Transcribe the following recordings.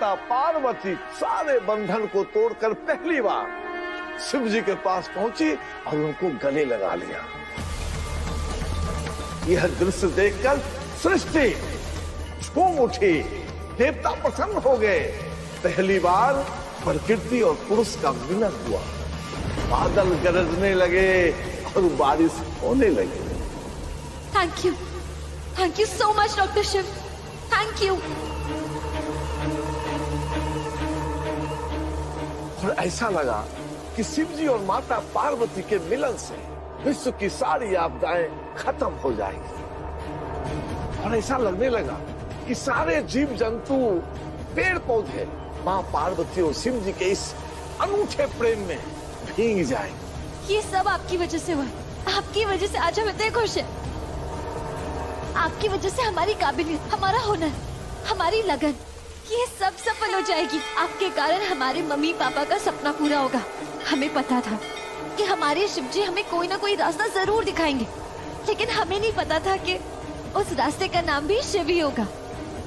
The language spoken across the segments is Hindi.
माता पार्वती सारे बंधन को तोड़कर पहली बार शिव जी के पास पहुंची और उनको गले लगा लिया। यह दृश्य देखकर सृष्टि झूम उठी, देवता प्रसन्न हो गए। पहली बार प्रकृति और पुरुष का मिलन हुआ। बादल गरजने लगे और बारिश होने लगी। Thank you so much doctor Shiv, thank you. और ऐसा लगा कि शिव जी और माता पार्वती के मिलन से विश्व की सारी आपदाएं खत्म हो जाएंगी। और ऐसा लगने लगा कि सारे जीव जंतु, पेड़ पौधे माँ पार्वती और शिव जी के इस अनूठे प्रेम में भीग जाएंगे। ये सब आपकी वजह से हुआ। आपकी वजह से आज हम इतने खुश हैं। आपकी वजह से हमारी काबिलियत, हमारा हुनर, हमारी लगन, ये सब सफल हो जाएगी। आपके कारण हमारे मम्मी पापा का सपना पूरा होगा। हमें पता था कि हमारे शिव जी हमें कोई ना कोई रास्ता जरूर दिखाएंगे, लेकिन हमें नहीं पता था कि उस रास्ते का नाम भी शिव ही होगा।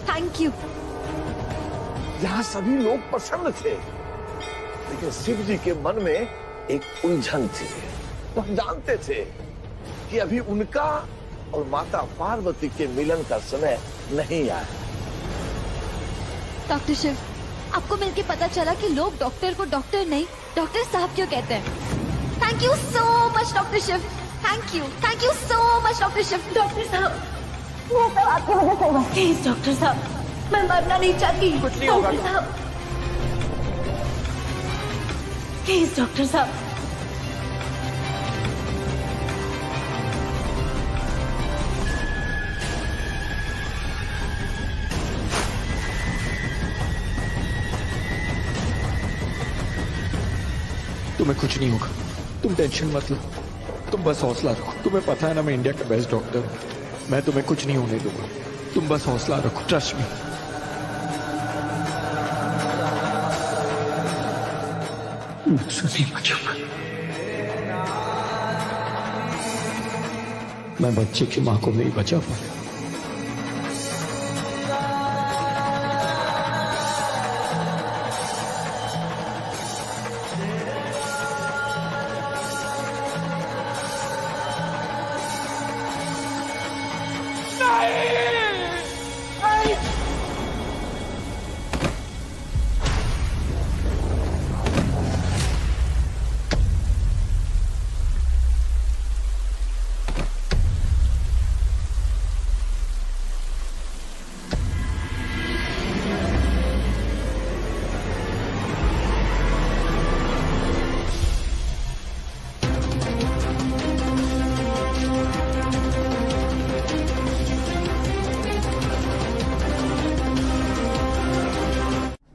Thank you. यहाँ सभी लोग प्रसन्न थे, लेकिन शिव जी के मन में एक उलझन थी। तो हम जानते थे कि अभी उनका और माता पार्वती के मिलन का समय नहीं आया। डॉक्टर शिव, आपको मिलके पता चला कि लोग डॉक्टर को डॉक्टर नहीं, डॉक्टर साहब क्यों कहते हैं। Thank you so much doctor Shiv, thank you so much doctor Shiv. Doctor साहब, ये सब आपकी वजह से हुआ। प्लीज डॉक्टर साहब, मैं मरना नहीं चाहती। कुछ नहीं होगा डॉक्टर साहब, प्लीज डॉक्टर साहब। तुम्हें कुछ नहीं होगा, तुम टेंशन मत लो, तुम बस हौसला रखो। तुम्हें पता है ना मैं इंडिया का बेस्ट डॉक्टर हूँ, मैं तुम्हें कुछ नहीं होने दूंगा। तुम बस हौसला रखो, ट्रस्ट मी। मैं बच्चे की मां को नहीं बचा पाया।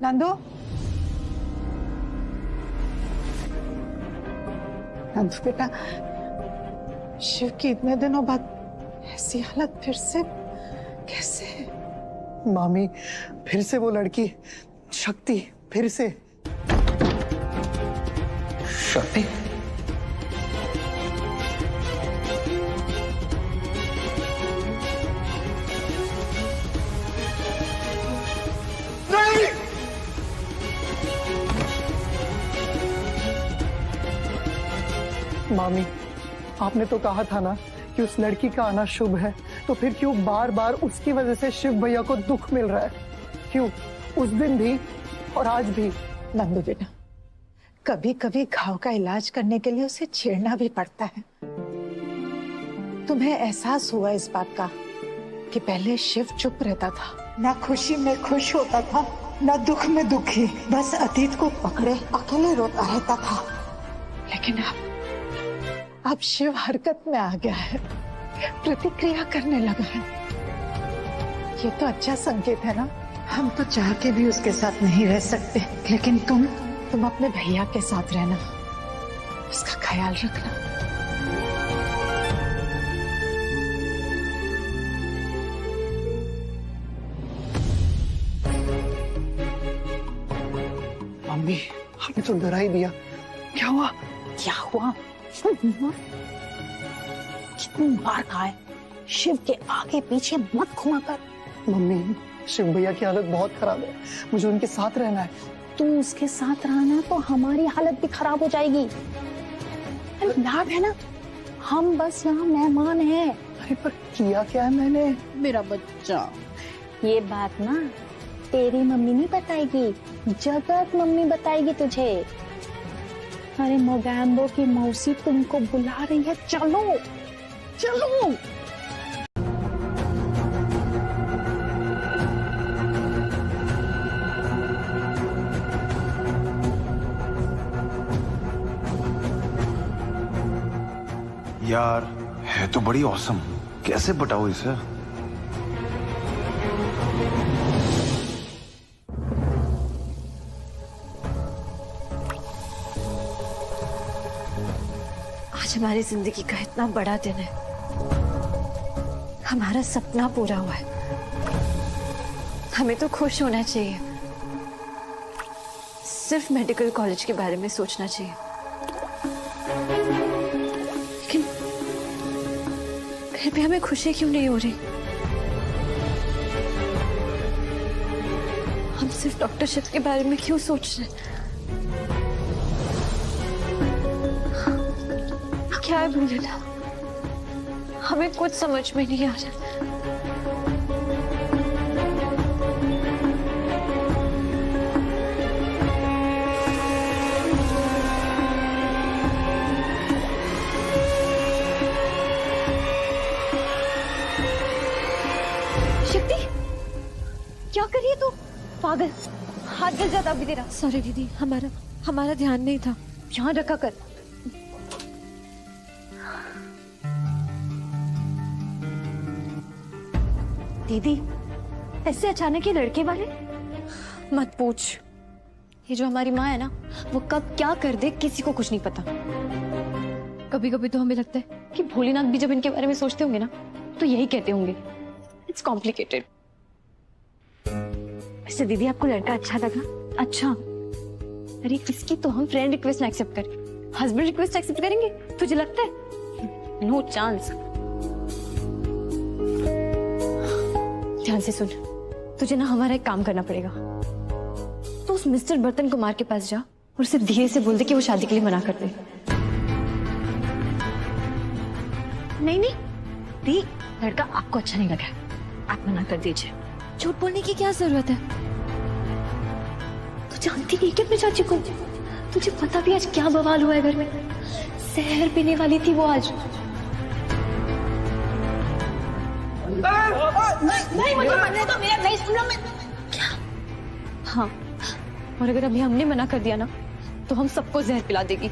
नंदू, नंदू बेटा, शिव की इतने दिनों बाद ऐसी हालत फिर से कैसे? मामी, फिर से वो लड़की शक्ति, फिर से शक्ति? मामी, आपने तो कहा था ना कि उस लड़की का आना शुभ है, तो फिर क्यों बार बार उसकी वजह से शिव भैया को दुख मिल रहा है? क्यों? उस दिन भी और आज भी। नंदू बेटा, कभी कभी घाव का इलाज करने के लिए उसे छेड़ना भी पड़ता है। तुम्हें एहसास हुआ इस बात का कि पहले शिव चुप रहता था, ना खुशी में खुश होता था, ना दुख में दुखी, बस अतीत को पकड़े अकेले रोता रहता था। लेकिन अब शिव हरकत में आ गया है, प्रतिक्रिया करने लगा है। ये तो अच्छा संकेत है ना। हम तो चाह के भी उसके साथ नहीं रह सकते, लेकिन तुम अपने भैया के साथ रहना, उसका ख्याल रखना। मम्मी, आपने तो डरा ही दिया। क्या हुआ? क्या हुआ? कितनी बार कहा है, शिव के आगे पीछे मत घुमा कर। मम्मी, शिव भैया की हालत बहुत खराब है, मुझे उनके साथ रहना है। तू उसके साथ रहना तो हमारी हालत भी खराब हो जाएगी। लाभ है ना, हम बस यहाँ मेहमान हैं। अरे पर किया क्या है मैंने? मेरा बच्चा, ये बात ना तेरी मम्मी नहीं बताएगी, जगत मम्मी बताएगी तुझे। अरे मोगैम्बो की मौसी तुमको बुला रही है, चलो चलो। यार है तो बड़ी औसम, कैसे बताओ इसे? आज हमारी जिंदगी का इतना बड़ा दिन है, हमारा सपना पूरा हुआ है, हमें तो खुश होना चाहिए। सिर्फ मेडिकल कॉलेज के बारे में सोचना चाहिए। लेकिन फिर भी हमें खुशी क्यों नहीं हो रही? हम सिर्फ डॉक्टरशिप के बारे में क्यों सोच रहे हैं? क्या है भूलेना, हमें कुछ समझ में नहीं आ रहा। शक्ति, क्या कर रही है तू? पागल, हाथ जल जाता अभी तेरा। सॉरी दीदी, हमारा ध्यान नहीं था। यहाँ रखा कर। दीदी, ऐसे अचानक ये लड़के वाले? मत पूछ। ये जो हमारी माँ है ना, वो कब क्या कर दे किसी को कुछ नहीं पता। कभी कभी तो हमें लगता है कि भोलेनाथ भी जब इनके बारे में सोचते होंगे ना, तो यही कहते होंगे, इट्स कॉम्प्लिकेटेड। वैसे दीदी, आपको लड़का अच्छा लगा? अच्छा, अरे इसकी तो हम फ्रेंड रिक्वेस्ट ना एक्सेप्ट करें, हस्बैंड रिक्वेस्ट एक्सेप्ट करेंगे? तुझे लगता है? No chance. ध्यान से सुन, तुझे ना हमारा एक काम करना पड़ेगा। तो उस मिस्टर बर्तन कुमार के पास जा और उसे धीरे से बोल दे कि वो शादी के लिए मना कर दे। नहीं नहीं दी, लड़का आपको अच्छा नहीं लगा, आप मना कर दीजिए। झूठ बोलने की क्या जरूरत है? तू जानती नहीं क्या अपनी चाची को? तुझे पता भी आज क्या बवाल हुआ है घर में? जहर पीने वाली थी वो आज। नहीं मुझे मरने दो, मेरा नहीं सुन रहा मैं। क्या? हाँ, और अगर अभी हमने मना कर दिया ना, तो हम सबको जहर पिला देगी।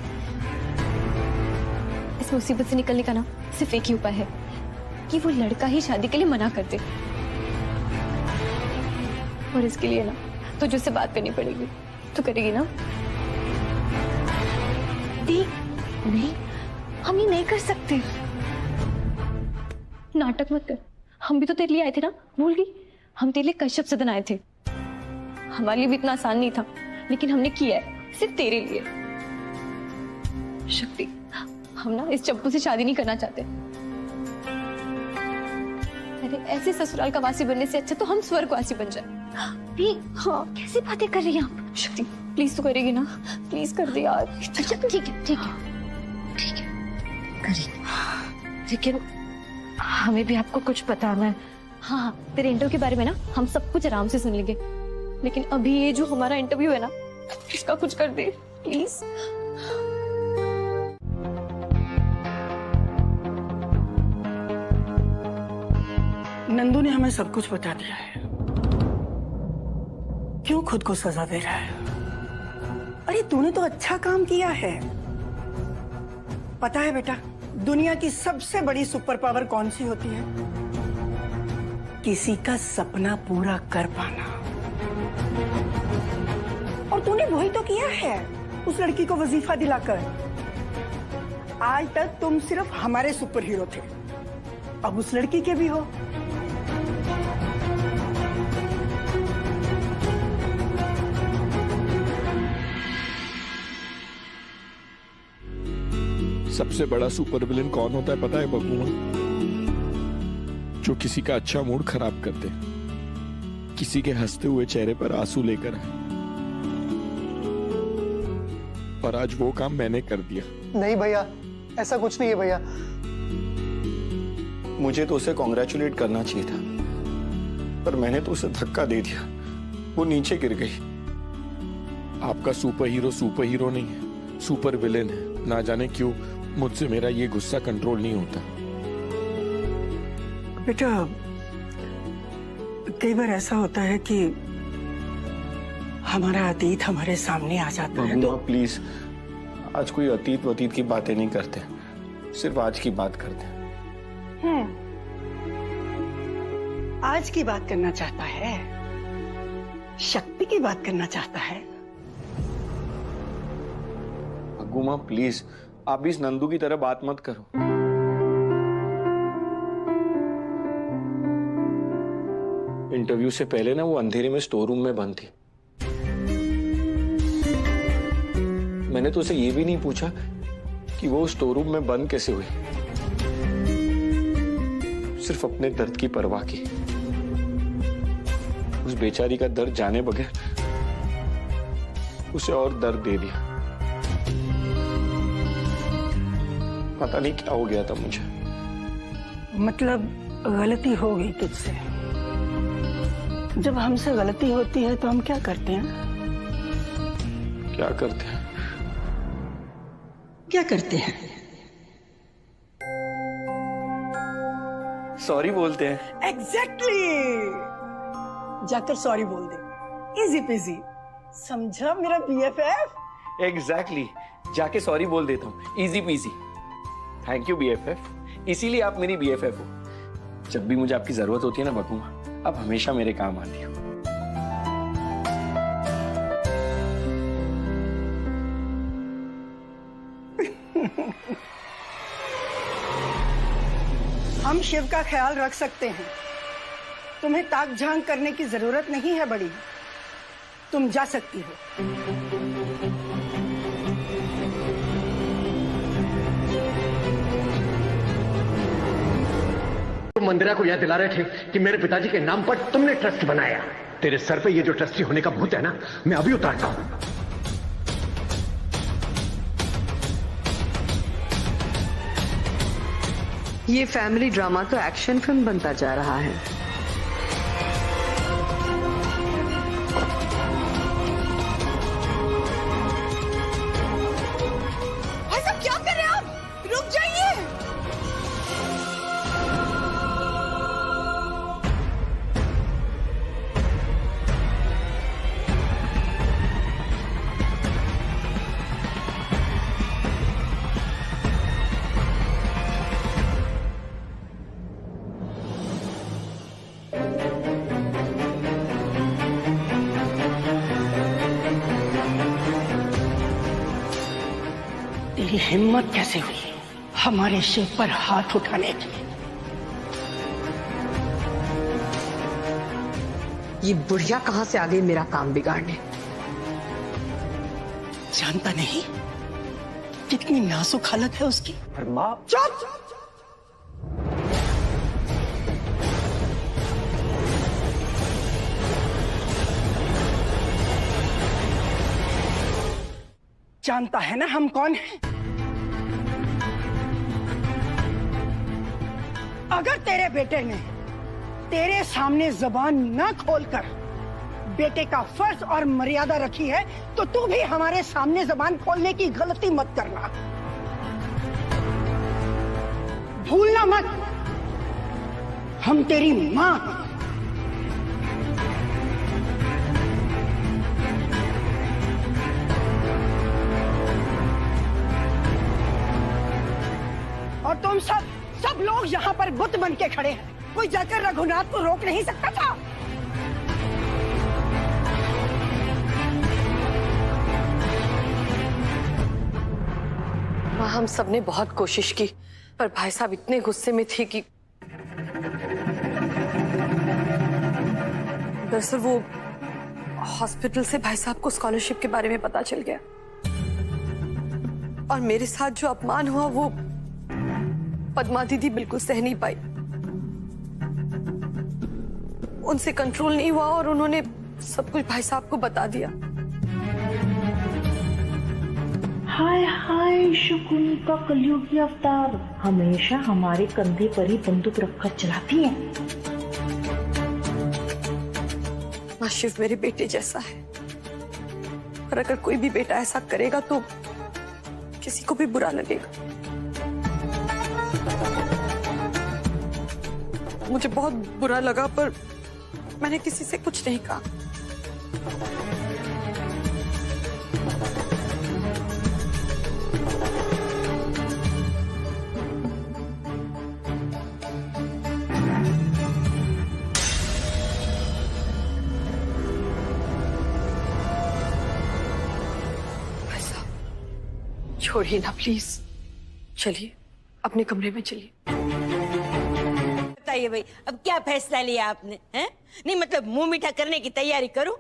इस मुसीबत से निकलने का ना सिर्फ एक ही उपाय है कि वो लड़का ही शादी के लिए मना कर दे। और इसके लिए ना तुझे उससे बात करनी पड़ेगी। तो करेगी ना? नहीं, हम ये नहीं कर सकते। नाटक मत कर, हम भी तो तेरे लिए आए थे ना, भूल गई? हम तेरे लिए कश्यप सदन आए थे। हमारे लिए भी इतना आसान नहीं था, लेकिन हमने किया है सिर्फ तेरे लिए। शक्ति, हम ना इस चप्पू से शादी नहीं करना चाहते। अरे ऐसे ससुराल का वासी बनने से अच्छा तो हम स्वर्गवासी बन जाए। हाँ, कैसी बातें कर रही हैं आप? शक्ति प्लीज तो करेगी ना? प्लीज कर दे यार। अच्छा ठीक है करेगी, लेकिन हमें भी आपको कुछ बताना है। हाँ, तेरे इंटरव्यू के बारे में ना हम सब कुछ आराम से सुन लेंगे, लेकिन अभी ये जो हमारा इंटरव्यू है ना, इसका कुछ कर दे प्लीज। नंदू ने हमें सब कुछ बता दिया है। क्यों खुद को सजा दे रहा है? अरे तूने तो अच्छा काम किया है। पता है बेटा, दुनिया की सबसे बड़ी सुपर पावर कौन सी होती है? किसी का सपना पूरा कर पाना। और तूने वही तो किया है उस लड़की को वजीफा दिलाकर। आज तक तुम सिर्फ हमारे सुपर हीरो थे, अब उस लड़की के भी हो। सबसे बड़ा सुपर विलेन कौन होता है पता है बबुआ? जो किसी का अच्छा मूड खराब कर दे, किसी के हंसते हुए चेहरे पर आंसू लेकर आए, और आज वो काम मैंने कर दिया। नहीं भैया, ऐसा कुछ नहीं है भैया। मुझे तो उसे कॉन्ग्रेचुलेट करना चाहिए था, पर मैंने तो उसे धक्का दे दिया, वो नीचे गिर गई। आपका सुपर हीरो नहीं है, सुपर विलेन है। ना जाने क्यों मुझसे मेरा ये गुस्सा कंट्रोल नहीं होता। बेटा, कई बार ऐसा होता है कि हमारा अतीत हमारे सामने आ जाता है। तो प्लीज, आज कोई अतीत की बातें नहीं करते, सिर्फ आज की बात करते हैं। आज की बात करना चाहता है, शक्ति की बात करना चाहता है। अग्गू माँ प्लीज, आप भी इस नंदू की तरह बात मत करो। इंटरव्यू से पहले ना वो अंधेरे में स्टोर रूम में बंद थी। मैंने तो उसे ये भी नहीं पूछा कि वो स्टोर रूम में बंद कैसे हुई, सिर्फ अपने दर्द की परवाह की। उस बेचारी का दर्द जाने बगैर उसे और दर्द दे दिया। पता नहीं क्या हो गया था मुझे। मतलब गलती हो गई तुझसे। जब हमसे गलती होती है तो हम क्या करते हैं? क्या करते हैं? क्या करते हैं? सॉरी बोलते हैं। एग्जैक्टली। जाकर सॉरी बोल दे, इजी पीजी। समझा मेरा BFF? एग्जैक्टली, जाके सॉरी बोल देता हूँ, easy PG. Thank you BFF, इसीलिए आप मेरी BFF हो। जब भी मुझे आपकी जरूरत होती है ना बकुमा, आप हमेशा मेरे काम आती हो। हम शिव का ख्याल रख सकते हैं, तुम्हें ताक झांक करने की जरूरत नहीं है बड़ी। तुम जा सकती हो। तुम मंदिरा को यह दिला रहे थे कि मेरे पिताजी के नाम पर तुमने ट्रस्ट बनाया। तेरे सर पे ये जो ट्रस्टी होने का भूत है ना, मैं अभी उतारता हूं। ये फैमिली ड्रामा तो एक्शन फिल्म बनता जा रहा है। ऐसा क्या कर रहे हैं आप? रुक जाइए। तेरी हिम्मत कैसे हुई हमारे शिव पर हाथ उठाने की? ये बुढ़िया कहां से आ गई मेरा काम बिगाड़ने? जानता नहीं कितनी नाजुक हालत है उसकी। और माँ, चुप! जानता है ना हम कौन हैं? अगर तेरे बेटे ने तेरे सामने जबान न खोलकर बेटे का फर्ज और मर्यादा रखी है, तो तू भी हमारे सामने जबान खोलने की गलती मत करना। भूलना मत, हम तेरी मां हैं। और तुम सब लोग यहाँ पर बुत बन के खड़े हैं। कोई जाकर रघुनाथ को रोक नहीं सकता था? माँ, हम सबने बहुत कोशिश की, पर भाई साहब इतने गुस्से में थे कि दरअसल वो हॉस्पिटल से भाई साहब को स्कॉलरशिप के बारे में पता चल गया, और मेरे साथ जो अपमान हुआ वो पद्मा दीदी बिल्कुल सह नहीं पाई। उनसे कंट्रोल नहीं हुआ और उन्होंने सब कुछ भाई साहब को बता दिया। हाय हाय शकुनी का कलयुगी अवतार हमेशा हमारे कंधे पर ही बंदूक रखकर चलाती है। माँ, शिव मेरे बेटे जैसा है और अगर कोई भी बेटा ऐसा करेगा तो किसी को भी बुरा लगेगा। मुझे बहुत बुरा लगा पर मैंने किसी से कुछ नहीं कहा। छोड़िए ना प्लीज, चलिए अपने कमरे में चलिए। बताइए भाई, अब क्या फैसला लिया आपने? हैं? नहीं मतलब मुंह मीठा करने की तैयारी करूं?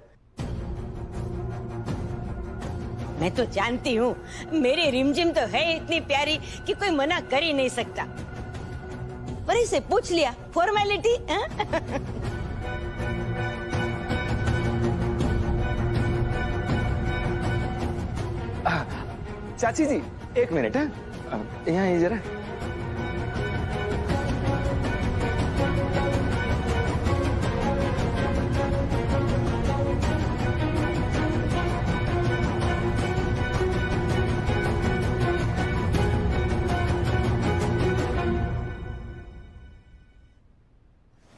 मैं तो जानती हूँ मेरी रिमझिम तो है इतनी प्यारी कि कोई मना कर ही नहीं सकता। पर इसे पूछ लिया, फॉर्मेलिटी। चाची जी एक मिनट है, यहाँ आइए जरा।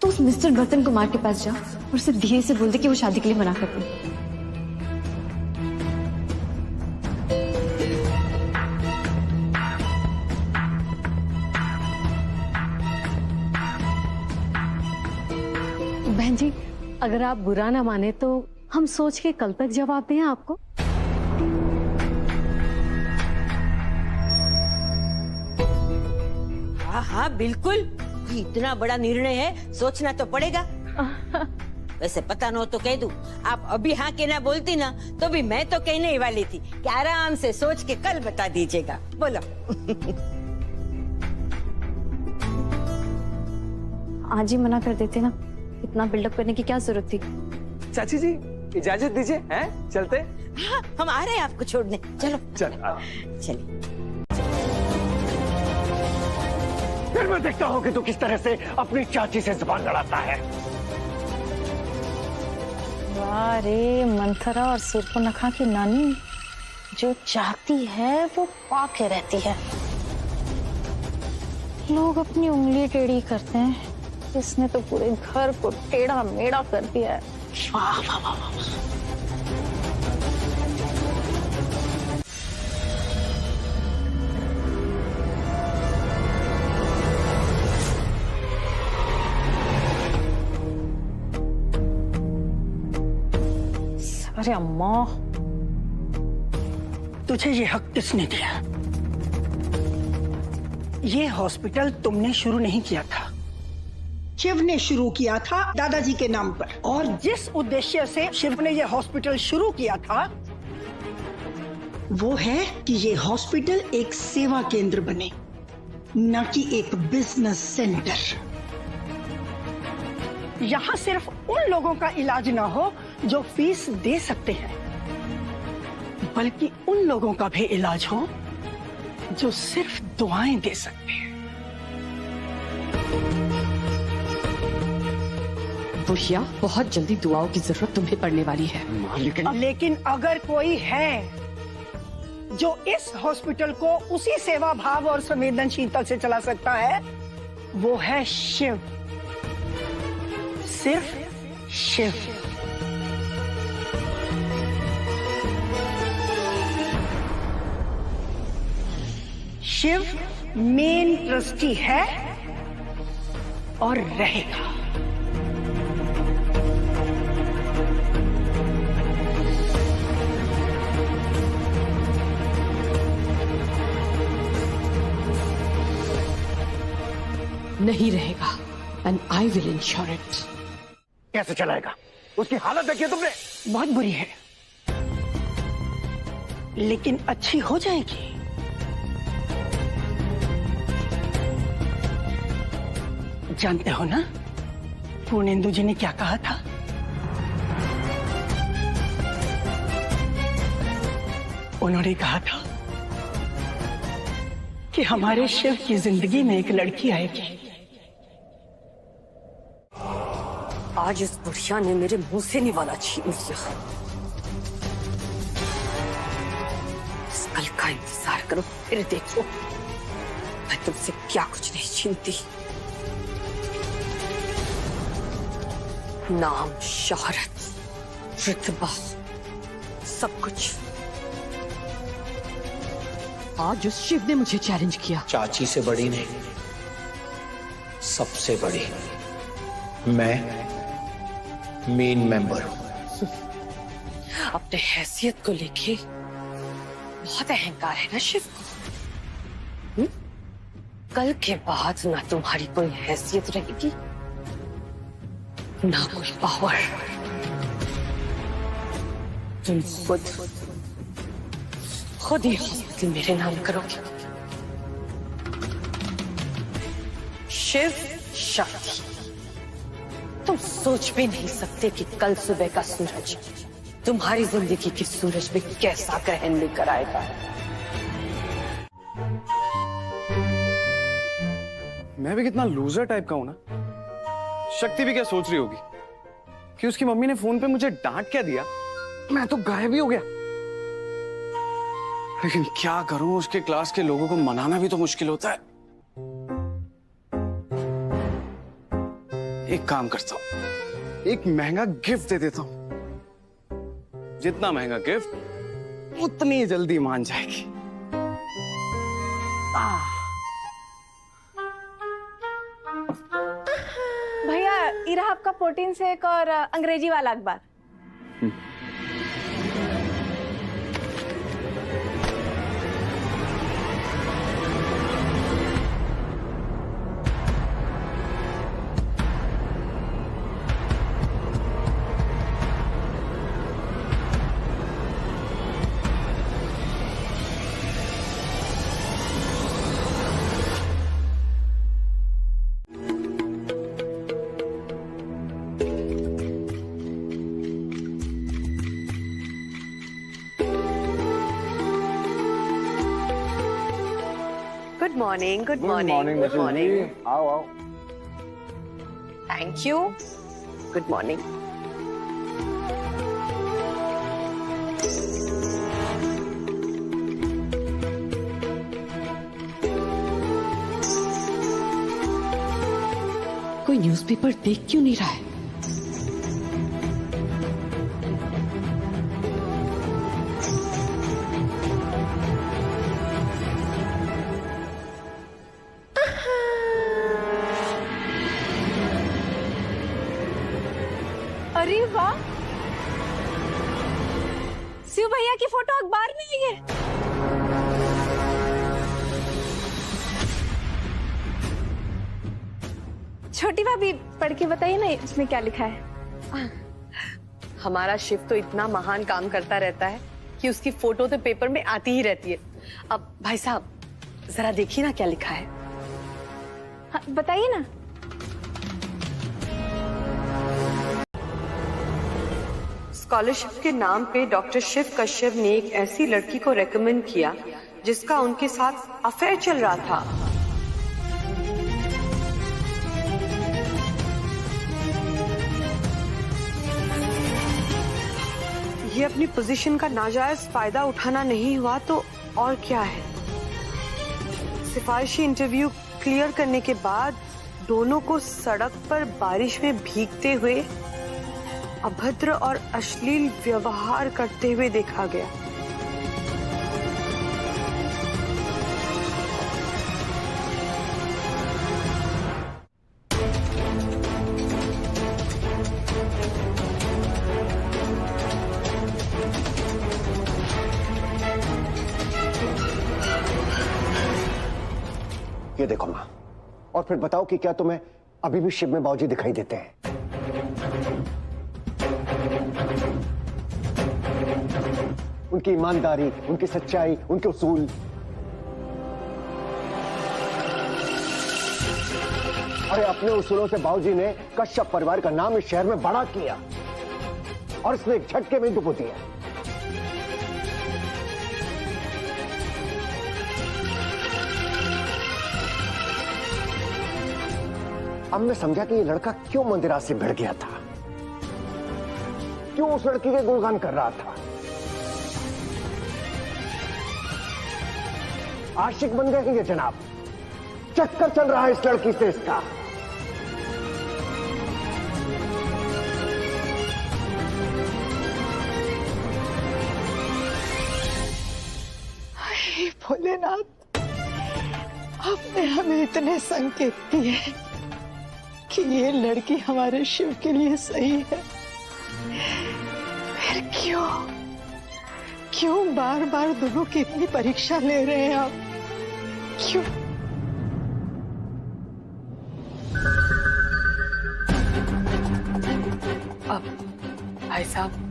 तो उस मिस्टर बर्तन कुमार के पास जाओ और उसे धीरे से बोल दे कि वो शादी के लिए मना कर दे। बहन जी, अगर आप बुरा ना माने तो हम सोच के कल तक जवाब दें आपको। हाँ हाँ बिल्कुल, इतना बड़ा निर्णय है, सोचना तो पड़ेगा। वैसे पता न हो तो कह दूं, आप अभी हाँ के ना बोलती ना तो भी मैं तो कहने ही वाली थी कि आराम से सोच के कल बता दीजिएगा। बोलो। आज ही मना कर देते ना, इतना बिल्डअप करने की क्या जरूरत थी? चाची जी इजाजत दीजिए, हैं? चलते? हाँ हम आ रहे हैं आपको छोड़ने। चलो चल चलिए। फिर मैं देखता हूँ कि तू किस तरह से अपनी चाची से जुबान लड़ाता है। वाह रे मंथरा और सुर्पनखा की नानी, जो चाहती है वो पाके रहती है। लोग अपनी उंगली टेढ़ी करते हैं, इसने तो पूरे घर को टेढ़ा मेढ़ा कर दिया है। वाह वाह वाह वाह। अरे अम्मा, तुझे ये हक किसने दिया? ये हॉस्पिटल तुमने शुरू नहीं किया था, शिव ने शुरू किया था दादाजी के नाम पर। और जिस उद्देश्य से शिव ने ये हॉस्पिटल शुरू किया था वो है कि ये हॉस्पिटल एक सेवा केंद्र बने, न कि एक बिजनेस सेंटर। यहाँ सिर्फ उन लोगों का इलाज ना हो जो फीस दे सकते हैं, बल्कि उन लोगों का भी इलाज हो जो सिर्फ दुआएं दे सकते हैं। बुढ़िया, बहुत जल्दी दुआओं की जरूरत तुम्हें पड़ने वाली है। लेकिन अगर कोई है जो इस हॉस्पिटल को उसी सेवा भाव और संवेदनशीलता से चला सकता है, वो है शिव, सिर्फ शिव। शिव मेन ट्रस्टी है और रहेगा। नहीं रहेगा, and I will ensure it। कैसे चलाएगा? उसकी हालत देखिए तुमने। बहुत बुरी है, लेकिन अच्छी हो जाएगी। जानते हो ना, पूर्णेंदु जी ने क्या कहा था? उन्होंने कहा था कि हमारे शिव की जिंदगी में एक लड़की आएगी। आज इस बुढ़िया ने मेरे मुंह से निवाला छीन लिया। इस कल का इंतजार करो, फिर देखो मैं तुमसे क्या कुछ नहीं छीनती। नाम, शोहरत, रुतबा, सब कुछ। आज उस शिव ने मुझे चैलेंज किया। चाची से बड़ी नहीं, सबसे बड़ी मैं मेन मेंबर हूं। अपने हैसियत को लेके बहुत अहंकार है ना शिव को। कल के बाद ना तुम्हारी कोई हैसियत रहेगी ना कोई पावर। तुम खुद ही हॉस्पिटल मेरे नाम करोगे। शिव शक्ति, तुम सोच भी नहीं सकते कि कल सुबह का सूरज तुम्हारी जिंदगी के सूरज में कैसा ग्रहण लेकर आएगा। मैं भी कितना लूजर टाइप का हूं ना। शक्ति भी क्या सोच रही होगी कि उसकी मम्मी ने फोन पे मुझे डांट क्या दिया, मैं तो गायब ही हो गया। लेकिन क्या करूं, उसके क्लास के लोगों को मनाना भी तो मुश्किल होता है। एक काम करता हूं, एक महंगा गिफ्ट दे देता हूं। जितना महंगा गिफ्ट उतनी जल्दी मान जाएगी। भैया ये रहा आपका 14 सेक और अंग्रेजी वाला अखबार। Good morning, good morning, good morning. आओ आओ। Thank you. Good morning. कोई न्यूज़पेपर देख क्यों नहीं रहा है? अरे वाह, शिव भैया की फोटो अखबार में आई है। छोटी भाभी पढ़ के बताइए ना इसमें क्या लिखा है। हमारा शिव तो इतना महान काम करता रहता है कि उसकी फोटो तो पेपर में आती ही रहती है। अब भाई साहब जरा देखिए ना क्या लिखा है। हाँ, बताइए ना। स्कॉलरशिप के नाम पे डॉक्टर शिव कश्यप ने एक ऐसी लड़की को रेकमेंड किया जिसका उनके साथ अफेयर चल रहा था। ये अपनी पोजीशन का नाजायज फायदा उठाना नहीं हुआ तो और क्या है। सिफारिशी इंटरव्यू क्लियर करने के बाद दोनों को सड़क पर बारिश में भीगते हुए अभद्र और अश्लील व्यवहार करते हुए देखा गया। ये देखो माँ, और फिर बताओ कि क्या तुम्हें अभी भी शिव में बाबूजी दिखाई देते हैं? उनकी ईमानदारी, उनकी सच्चाई, उनके उसूल। अरे अपने उसूलों से बाबूजी ने कश्यप परिवार का नाम इस शहर में बड़ा किया और इसने एक झटके में डुबो दिया। अब मैं समझा कि ये लड़का क्यों मंदिरा से भिड़ गया था, क्यों उस लड़की के गुणगान कर रहा था। आशिक बन गए हैं ये जनाब, चक्कर चल रहा है इस लड़की से इसका। हे भोलेनाथ, आपने हमें इतने संकेत दिए कि ये लड़की हमारे शिव के लिए सही है, फिर क्यों बार बार दोनों की इतनी परीक्षा ले रहे हैं आप? क्यों? अब भाई साहब,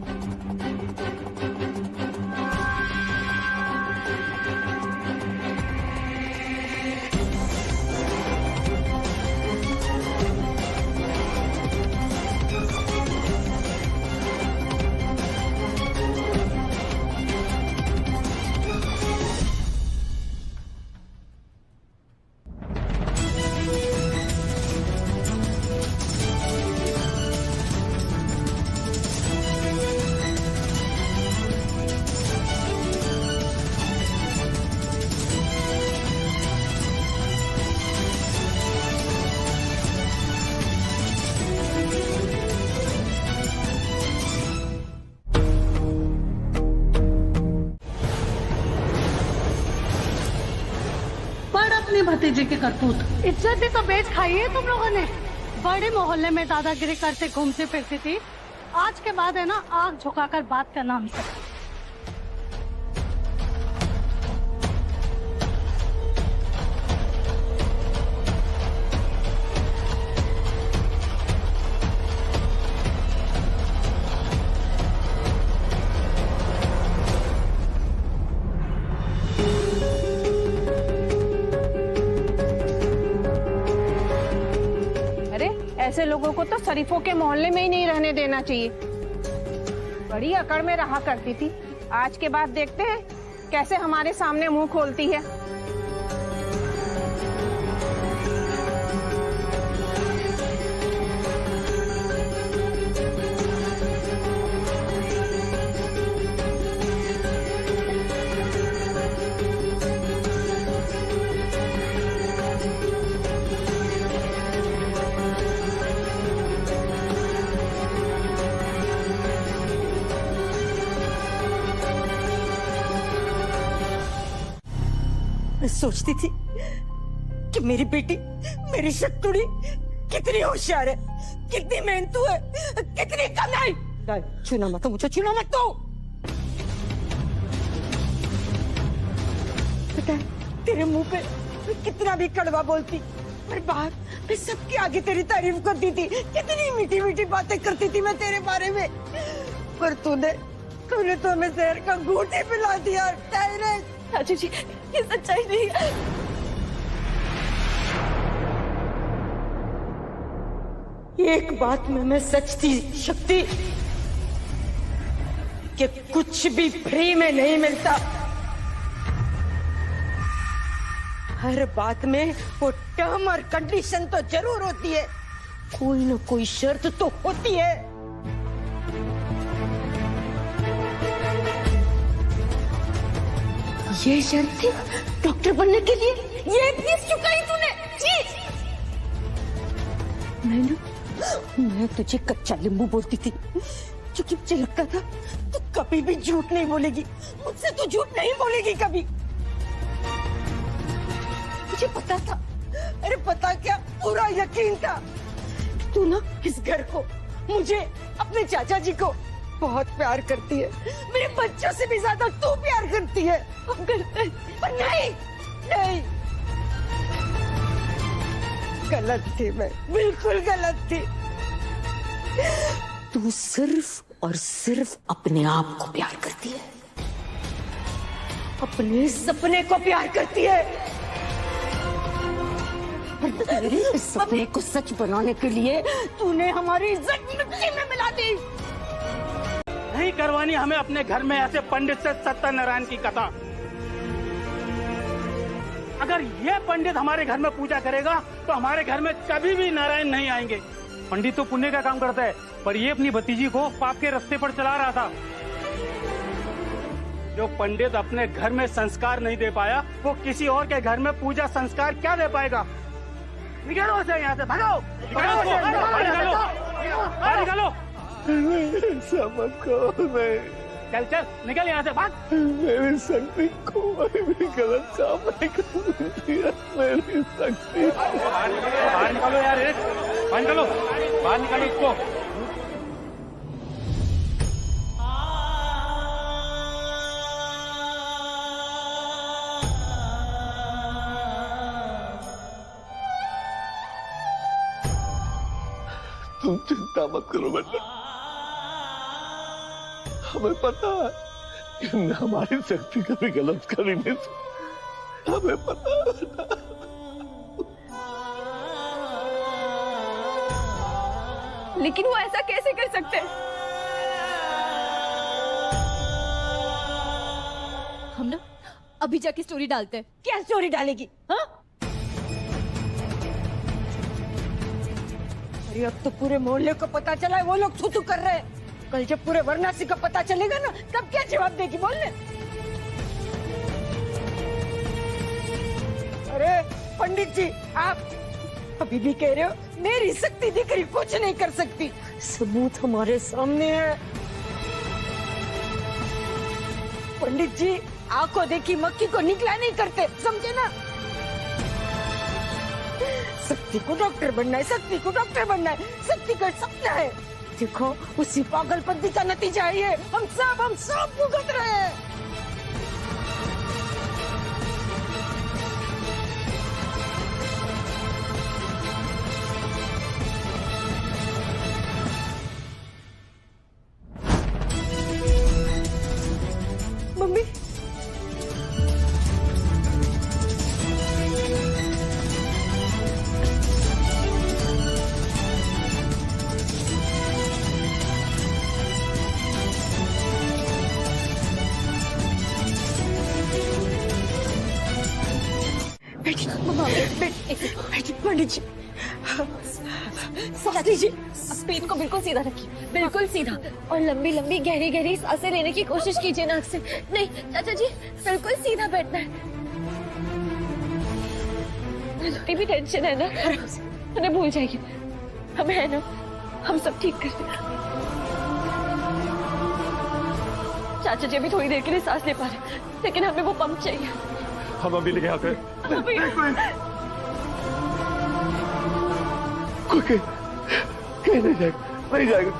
भतीजे की करतूत। इज्जत भी तो बेच खाई है तुम लोगों ने। बड़े मोहल्ले में दादागिरी करते घूमती फिरती थी, आज के बाद है ना आंख झुकाकर बात करना हमसे। ऐसे लोगों को तो शरीफों के मोहल्ले में ही नहीं रहने देना चाहिए। बड़ी अकड़ में रहा करती थी, आज के बाद देखते हैं कैसे हमारे सामने मुंह खोलती है। मैं सोचती थी कि मेरी बेटी, मेरी शक्तुड़ी कितनी होशियार है, कितनी मेहनतू है, कितनी कमाई। छूना मत मुझे, छूना मत तो। पता है तेरे मुंह पे मैं कितना भी कड़वा बोलती, पर बाहर मैं सबके आगे तेरी तारीफ करती थी, कितनी मीठी मीठी बातें करती थी मैं तेरे बारे में। पर तूने तो हमें जहर का घूंट ही पिला दिया। राजू जी, ये सच्चाई नहीं है। एक बात में मैं सच थी शक्ति, कि कुछ भी फ्री में नहीं मिलता। हर बात में वो टर्म और कंडीशन तो जरूर होती है, कोई ना कोई शर्त तो होती है। ये शर्त थी डॉक्टर बनने के लिए, ये फीस चुकाई तूने। मैं तुझे कच्चा नींबू बोलती थी, क्योंकि मुझे लगता था तू कभी भी झूठ नहीं बोलेगी, मुझसे तू झूठ नहीं बोलेगी कभी। मुझे पता था, अरे पता क्या, पूरा यकीन था। तू ना इस घर को, मुझे, अपने चाचा जी को बहुत प्यार करती है, मेरे बच्चों से भी ज्यादा तू प्यार करती है। हम करते हैं, पर नहीं, नहीं, गलत थी मैं, बिल्कुल गलत थी। तू सिर्फ और सिर्फ अपने आप को प्यार करती है, अपने सपने को प्यार करती है। तेरे इस सपने को सच बनाने के लिए तूने हमारी इज्जत मिट्टी में मिला दी। नहीं करवानी हमें अपने घर में ऐसे पंडित से सत्यनारायण की कथा। अगर ये पंडित हमारे घर में पूजा करेगा तो हमारे घर में कभी भी नारायण नहीं आएंगे। पंडित तो पुण्य का काम करता है, पर ये अपनी भतीजी को पाप के रास्ते पर चला रहा था। जो पंडित अपने घर में संस्कार नहीं दे पाया, वो किसी और के घर में पूजा संस्कार क्या दे पाएगा। निकलो से यहाँ से, भागो, निकलो। समझ को नहीं। चल चल निकल यहाँ से, भाग। मेरी शक्ति कोई भी गलत काम नहीं करती है। मेरी शक्ति बाहर निकालो यार, बाहर निकालो, बाहर निकालो इसको। तुम चिंता मत करो बेटा, हमें पता है कि हमारी शक्ति कभी गलत कर ही नहीं सकती। हमें पता है बेटा। लेकिन वो ऐसा कैसे कर सकते हैं? हम ना अभी जाके स्टोरी डालते हैं। क्या स्टोरी डालेगी? हाँ? अरे अब तो पूरे मोहल्ले को पता चला है वो लोग थू-थू कर रहे हैं। कल जब पूरे वाराणसी को पता चलेगा ना, तब क्या जवाब देगी बोलने? अरे पंडित जी, आप अभी भी कह रहे हो मेरी शक्ति दिखरी कुछ नहीं कर सकती। सबूत हमारे सामने है। पंडित जी आंखों देखी मक्खी को निकला नहीं करते, समझे ना? शक्ति को डॉक्टर बनना है, शक्ति को डॉक्टर बनना है, शक्ति का सपना है। देखो उसी पागलपंती का नतीजा है ये। हम सब भुगत रहे हैं। मम्मी पंडित जी, सांस लीजिए। पेट को बिल्कुल सीधा रखिए, बिल्कुल सीधा, और लंबी लंबी गहरी गहरी सांसें लेने की कोशिश कीजिए नाक से। नहीं चाचा जी, बिल्कुल सीधा बैठना है। जितनी भी टेंशन है ना, उन्हें भूल जाइए। हमें है ना, हम सब ठीक कर देंगे। चाचा जी अभी थोड़ी देर के लिए सांस ले पा रहे, लेकिन हमें वो पंप चाहिए। हम अभी लेके आते हैं। नहीं जाएगा।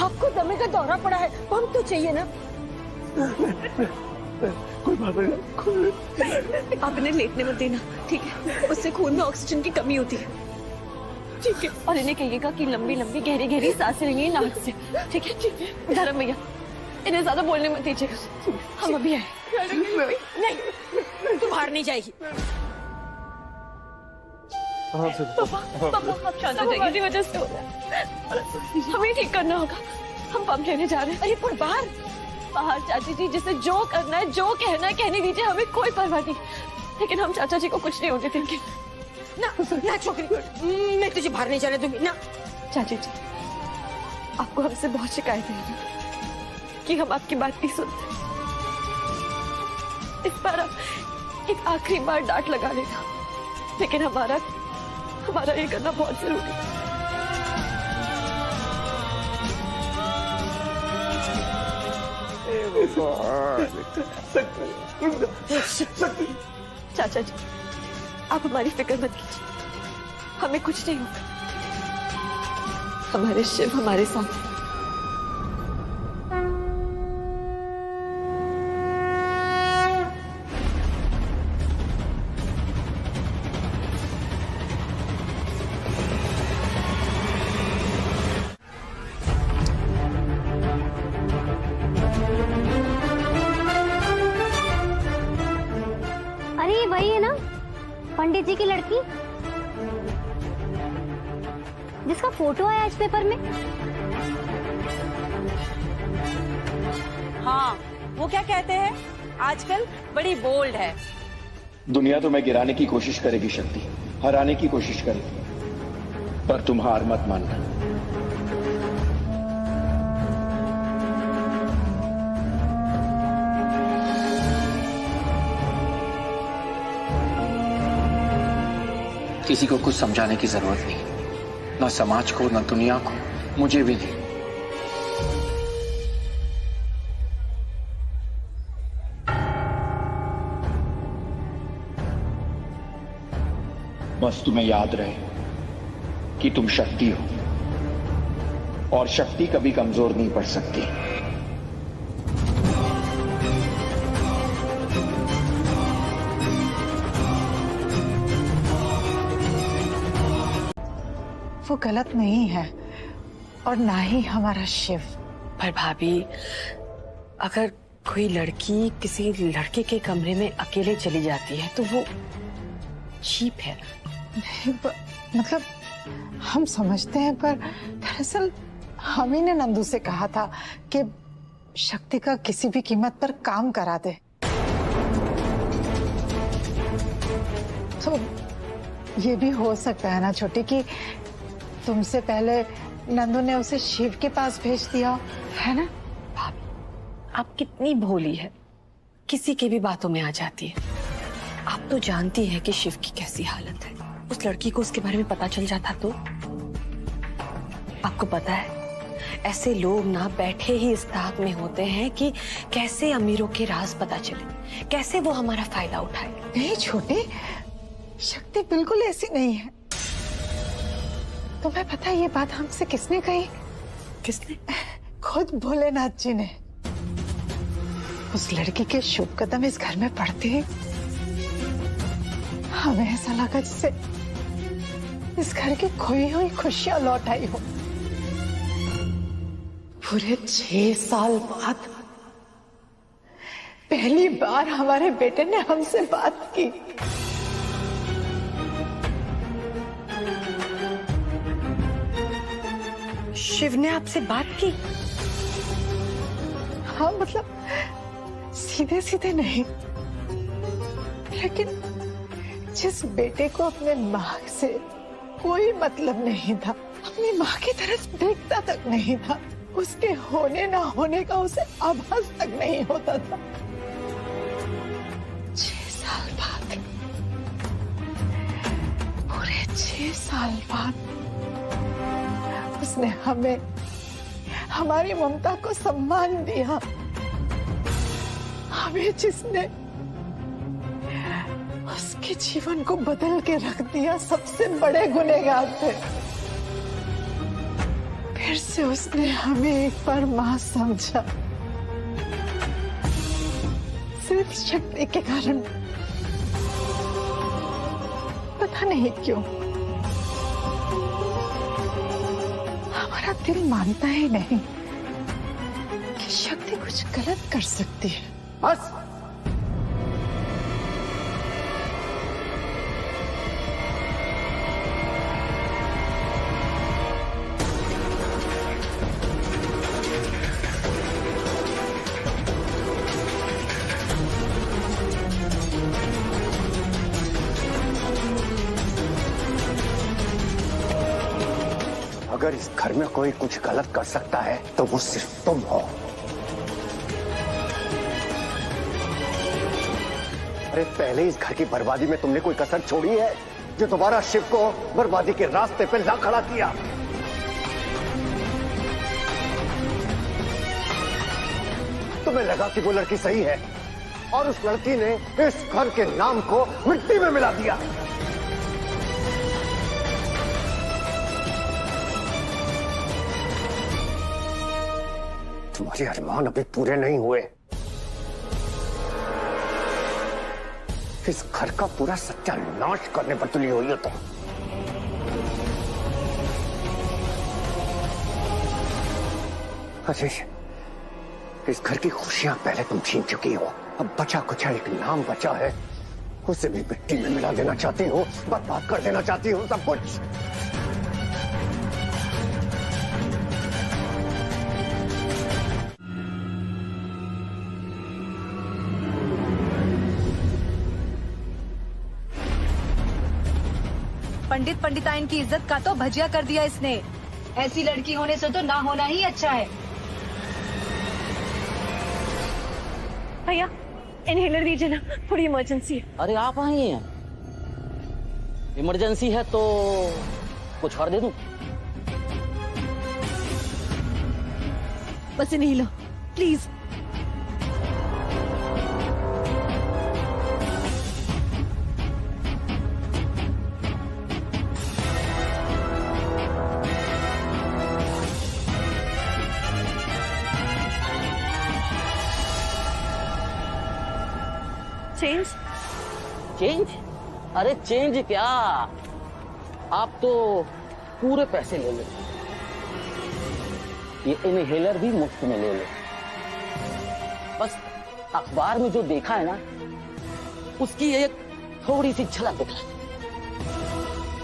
आपको दमे का दौरा पड़ा है, पंप तो चाहिए ना? कोई बात नहीं। आप इन्हें लेटने मत देना, ठीक है? उससे खून में ऑक्सीजन की कमी होती है, ठीक है? और इन्हें कहिएगा कि लंबी लंबी गहरी गहरी सांसें लेंगे नाक से, ठीक है? ठीक है धर्म भैया, इन्हें ज्यादा बोलने मत दीजिएगा। हम अभी आए। नहीं, तू बाहर नहीं जाएगी। किसी वजह से हो रहा है, हमें ठीक करना होगा। हम पंप लेने जा रहे हैं। अरे पर बाहर चाची जी, जिसे जो करना है जो कहना है कहने दीजिए, हमें कोई परवाह नहीं। लेकिन हम चाचा जी को कुछ नहीं होने देंगे। ना छोकरी, मैं तुझे बाहर नहीं जाने दूंगी ना। चाची जी, आपको हमसे बहुत शिकायत है कि हम आपकी बात नहीं सुनते। इस बार आप एक आखिरी बार डांट लगा लेना, लेकिन हमारा ये करना बहुत जरूरी है। चाचा जी, आप हमारी फिक्र मत कीजिए, हमें कुछ नहीं होगा। हमारे शिव हमारे साथ। पंडित जी की लड़की जिसका फोटो आया इस पेपर में? हाँ, वो क्या कहते हैं, आजकल बड़ी बोल्ड है। दुनिया तुम्हें गिराने की कोशिश करेगी शक्ति, हराने की कोशिश करेगी, पर तुम हार मत मानना। किसी को कुछ समझाने की जरूरत नहीं, ना समाज को, ना दुनिया को, मुझे भी नहीं। बस तुम्हें याद रहे कि तुम शक्ति हो और शक्ति कभी कमजोर नहीं पड़ सकती। वो गलत नहीं है और ना ही हमारा शिव। पर भाभी, अगर कोई लड़की किसी लड़के के कमरे में अकेले चली जाती है तो वो चीप है। नहीं, मतलब हम समझते हैं, पर दरअसल हम ही ने नंदू से कहा था कि शक्ति का किसी भी कीमत पर काम करा दे। तो ये भी हो सकता है ना छोटी, कि तुमसे पहले नंदू ने उसे शिव के पास भेज दिया, है ना? भाभी, आप कितनी भोली है, किसी की भी बातों में आ जाती है। आप तो जानती है कि शिव की कैसी हालत है। उस लड़की को उसके बारे में पता चल जाता तो? आपको पता है, ऐसे लोग ना बैठे ही इस ताक में होते हैं कि कैसे अमीरों के राज पता चले, कैसे वो हमारा फायदा उठाए। नहीं छोटे, शक्ति बिल्कुल ऐसी नहीं है। तुम्हें पता है ये बात हमसे किसने कही? किसने? खुद भोलेनाथ जी ने। उस लड़की के शुभ कदम इस घर में पड़ते ही हमें ऐसा लगा जैसे इस घर की खोई हुई खुशियां लौट आई हो। पूरे 6 साल बाद पहली बार हमारे बेटे ने हमसे बात की। शिव ने आपसे बात की? हाँ, मतलब सीधे सीधे नहीं, लेकिन जिस बेटे को अपने माँ से कोई मतलब नहीं था, अपनी माँ की तरफ देखता तक नहीं था, उसके होने ना होने का उसे आभास तक नहीं होता था, 6 साल बाद, पूरे 6 साल बाद उसने हमें, हमारी ममता को सम्मान दिया। हमें जिसने उसके जीवन को बदल के रख दिया, सबसे बड़े गुनहगार थे। फिर से उसने हमें एक बार मां समझा, सिर्फ शक्ति के कारण। पता नहीं क्यों हमारा दिल मानता ही नहीं कि शक्ति कुछ गलत कर सकती है। बस अगर इस घर में कोई कुछ गलत कर सकता है तो वो सिर्फ तुम हो। अरे पहले इस घर की बर्बादी में तुमने कोई कसर छोड़ी है जो दोबारा शिव को बर्बादी के रास्ते पे ला खड़ा किया? तुम्हें लगा कि वो लड़की सही है और उस लड़की ने इस घर के नाम को मिट्टी में मिला दिया। तुम्हारे अरमान अभी पूरे नहीं हुए। इस घर का पूरा सत्यानाश करने पर तुली हुई हो तुम। अरे इस घर की खुशियां पहले तुम छीन चुकी हो, अब बचा कुछ एक नाम बचा है उसे भी मिट्टी में मिला देना चाहती हूँ, बर्बाद कर देना चाहती हूँ सब कुछ। पंडित पंडिताइन की इज्जत का तो भजिया कर दिया इसने। ऐसी लड़की होने से तो ना होना ही अच्छा है। भैया इनहेलर दीजिए ना, थोड़ी इमरजेंसी है। अरे आप आई हैं, इमरजेंसी है तो कुछ और दे दूं? बस नहीं लो प्लीज। चेंज? चेंज? अरे चेंज क्या, आप तो पूरे पैसे ले लो, ये इनहेलर भी मुफ्त में ले लो। बस अखबार में जो देखा है ना, उसकी एक थोड़ी सी झलक दिखला।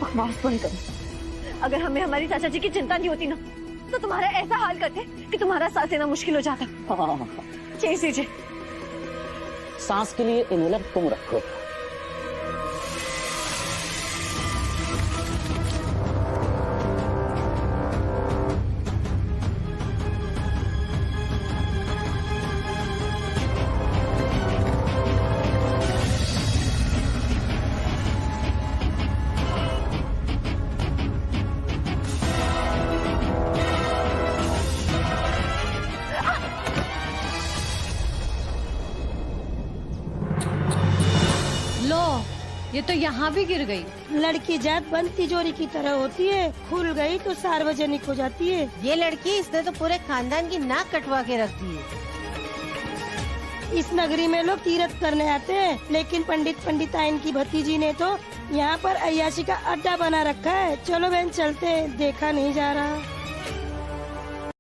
बकवास बंद करो। अगर हमें हमारी चाचा जी की चिंता नहीं होती ना, तो तुम्हारा ऐसा हाल करते कि तुम्हारा सांस लेना मुश्किल हो जाता। चेंज दीजिए। सांस के लिए इनहेलर तुम रखो। ये तो यहाँ भी गिर गई। लड़की जात बंद तिजोरी की तरह होती है, खुल गई तो सार्वजनिक हो जाती है। ये लड़की, इसने तो पूरे खानदान की नाक कटवा के रख दी है। इस नगरी में लोग तीर्थ करने आते हैं, लेकिन पंडित पंडिताइन की भतीजी ने तो यहाँ पर अय्याशी का अड्डा बना रखा है। चलो बहन चलते हैं, देखा नहीं जा रहा।